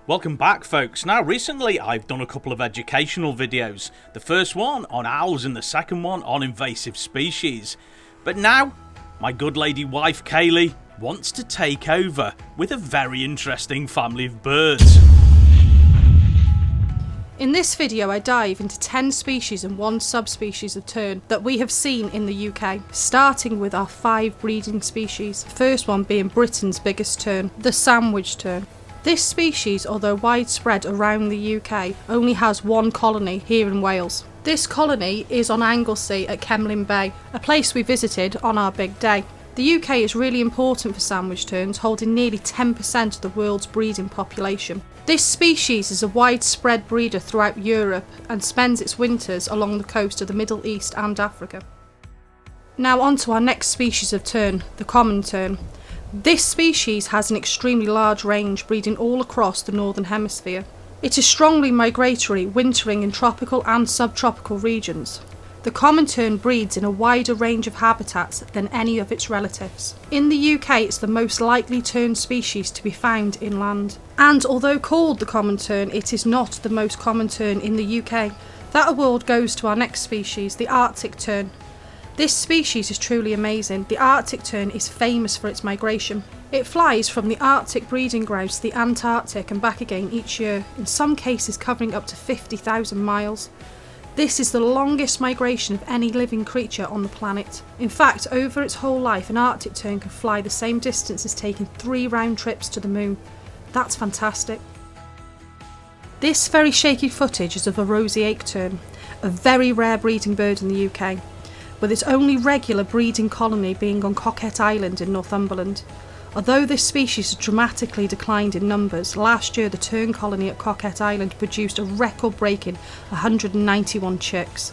Welcome back, folks. Now recently I've done a couple of educational videos. The first one on owls and the second one on invasive species. But now my good lady wife Kayleigh wants to take over with a very interesting family of birds. In this video I dive into 10 species and 1 subspecies of tern that we have seen in the UK, starting with our 5 breeding species, first one being Britain's biggest tern, the sandwich tern. This species, although widespread around the UK, only has 1 colony here in Wales. This colony is on Anglesey at Caspian Bay, a place we visited on our big day. The UK is really important for sandwich terns, holding nearly 10% of the world's breeding population. This species is a widespread breeder throughout Europe and spends its winters along the coast of the Middle East and Africa. Now on to our next species of tern, the common tern. This species has an extremely large range, breeding all across the northern hemisphere. It is strongly migratory, wintering in tropical and subtropical regions. The common tern breeds in a wider range of habitats than any of its relatives. In the UK, it's the most likely tern species to be found inland. And although called the common tern, it is not the most common tern in the UK. That award goes to our next species, the Arctic Tern. This species is truly amazing. The Arctic Tern is famous for its migration. It flies from the Arctic breeding grounds to the Antarctic and back again each year, in some cases covering up to 50,000 miles. This is the longest migration of any living creature on the planet. In fact, over its whole life, an Arctic tern can fly the same distance as taking 3 round trips to the moon. That's fantastic. This very shaky footage is of a roseate tern, a very rare breeding bird in the UK, with its only regular breeding colony being on Coquette Island in Northumberland. Although this species has dramatically declined in numbers, last year the tern colony at Coquette Island produced a record-breaking 191 chicks.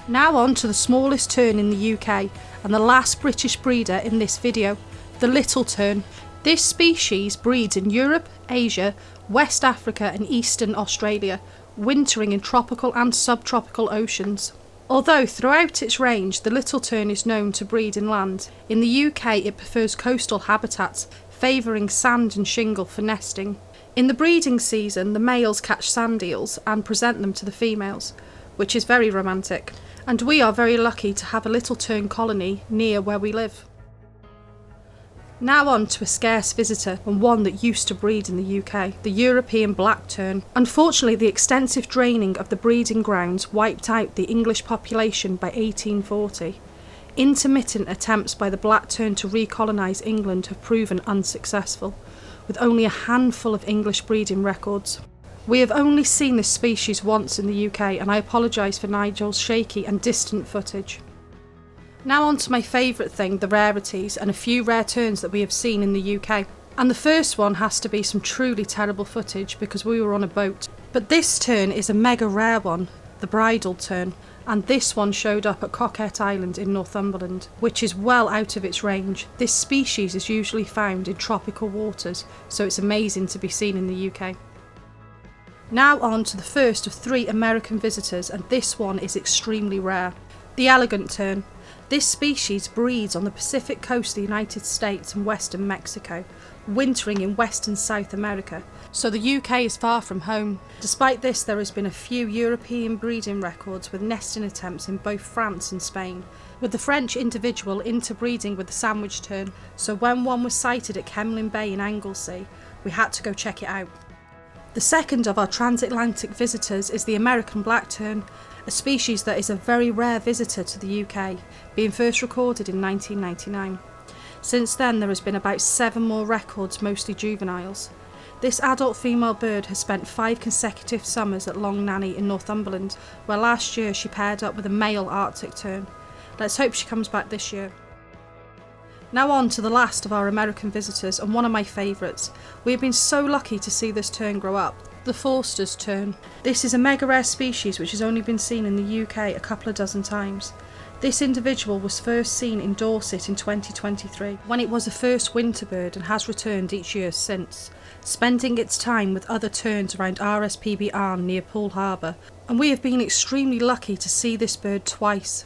Now on to the smallest tern in the UK and the last British breeder in this video, the little tern. This species breeds in Europe, Asia, West Africa and Eastern Australia, wintering in tropical and subtropical oceans. Although throughout its range the little tern is known to breed inland, in the UK it prefers coastal habitats, favouring sand and shingle for nesting. In the breeding season the males catch sand eels and present them to the females, which is very romantic, and we are very lucky to have a little tern colony near where we live. Now on to a scarce visitor and one that used to breed in the UK, the European Black Tern. Unfortunately, the extensive draining of the breeding grounds wiped out the English population by 1840. Intermittent attempts by the Black Tern to recolonise England have proven unsuccessful, with only a handful of English breeding records. We have only seen this species once in the UK, and I apologise for Nigel's shaky and distant footage. Now on to my favourite thing, the rarities, and a few rare terns that we have seen in the UK. And the first one has to be some truly terrible footage because we were on a boat. But this tern is a mega rare one, the Bridal Tern, and this one showed up at Coquette Island in Northumberland, which is well out of its range. This species is usually found in tropical waters, so it's amazing to be seen in the UK. Now on to the first of 3 American visitors, and this one is extremely rare. The Elegant Tern. This species breeds on the Pacific coast of the United States and western Mexico, wintering in western South America, so the UK is far from home. Despite this, there has been a few European breeding records with nesting attempts in both France and Spain, with the French individual interbreeding with the sandwich tern, so when one was sighted at Caspian Bay in Anglesey, we had to go check it out. The second of our transatlantic visitors is the American Black Tern, a species that is a very rare visitor to the UK, being first recorded in 1999. Since then there has been about 7 more records, mostly juveniles. This adult female bird has spent 5 consecutive summers at Long Nanny in Northumberland, where last year she paired up with a male Arctic tern. Let's hope she comes back this year. Now on to the last of our American visitors, and one of my favourites. We have been so lucky to see this tern grow up, the Forster's tern. This is a mega rare species which has only been seen in the UK a couple of dozen times. This individual was first seen in Dorset in 2023, when it was a first winter bird, and has returned each year since, spending its time with other terns around RSPB Arn near Poole Harbour, and we have been extremely lucky to see this bird twice.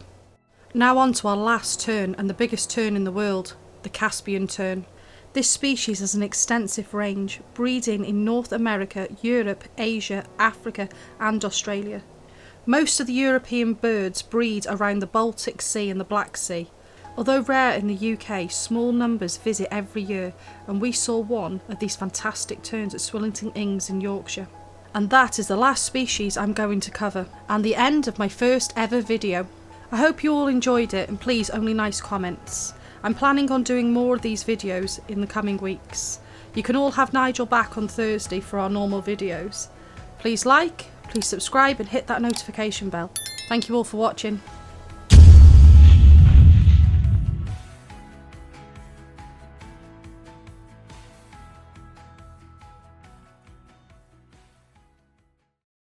Now on to our last tern, and the biggest tern in the world, the Caspian Tern. This species has an extensive range, breeding in North America, Europe, Asia, Africa and Australia. Most of the European birds breed around the Baltic Sea and the Black Sea. Although rare in the UK, small numbers visit every year, and we saw one of these fantastic terns at Swillington Ings in Yorkshire. And that is the last species I'm going to cover, and the end of my first ever video. I hope you all enjoyed it, and please only nice comments. I'm planning on doing more of these videos in the coming weeks. You can all have Nigel back on Thursday for our normal videos. Please like, please subscribe and hit that notification bell. Thank you all for watching.